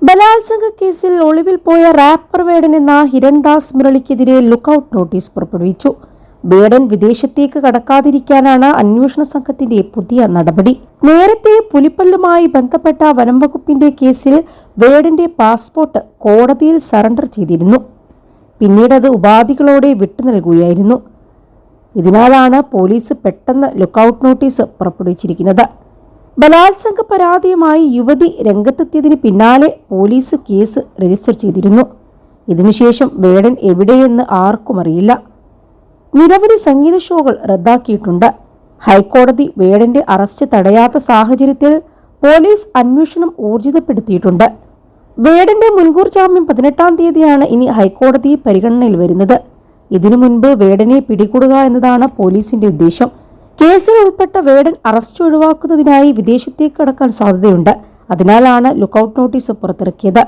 ബലാത്സംഗ കേസിൽ ഒളിവിൽ പോയ റാപ്പർ വേടൻ എന്ന ഹിരൺദാസ് മുരളിക്കെതിരെ ലുക്കൌട്ട് നോട്ടീസ് പുറപ്പെടുവിച്ചു. വേടൻ വിദേശത്തേക്ക് കടക്കാതിരിക്കാനാണ് അന്വേഷണ സംഘത്തിന്റെ പുതിയ നടപടി. നേരത്തെ പുലിപ്പല്ലുമായി ബന്ധപ്പെട്ട വനംവകുപ്പിന്റെ കേസിൽ വേടന്റെ പാസ്പോർട്ട് കോടതിയിൽ സറണ്ടർ ചെയ്തിരുന്നു. പിന്നീട് അത് ഉപാധികളോടെ വിട്ടുനൽകുകയായിരുന്നു. ഇതിനാലാണ് പോലീസ് പെട്ടെന്ന് ലുക്കൌട്ട് നോട്ടീസ് പുറപ്പെടുവിച്ചിരിക്കുന്നത്. ബലാത്സംഗ പരാതിയുമായി യുവതി രംഗത്തെത്തിയതിന് പിന്നാലെ പോലീസ് കേസ് രജിസ്റ്റർ ചെയ്തിരുന്നു. ഇതിനുശേഷം വേടൻ എവിടെയെന്ന് ആർക്കും അറിയില്ല. നിരവധി സംഗീത ഷോകൾ റദ്ദാക്കിയിട്ടുണ്ട്. ഹൈക്കോടതി വേടന്റെ അറസ്റ്റ് തടയാത്ത സാഹചര്യത്തിൽ പോലീസ് അന്വേഷണം ഊർജിതപ്പെടുത്തിയിട്ടുണ്ട്. വേടന്റെ മുൻകൂർ ജാമ്യം 18-ാം തീയതിയാണ് ഇനി ഹൈക്കോടതി പരിഗണനയിൽ വരുന്നത്. ഇതിനു മുൻപ് വേടനെ പിടികൂടുക എന്നതാണ് പോലീസിന്റെ ഉദ്ദേശം. കേസിൽ ഉൾപ്പെട്ട വേടൻ അറസ്റ്റ് ഒഴിവാക്കുന്നതിനായി വിദേശത്തേക്ക് കടക്കാൻ സാധ്യതയുണ്ട്. അതിനാലാണ് ലുക്കൌട്ട് നോട്ടീസ് പുറത്തിറക്കിയത്.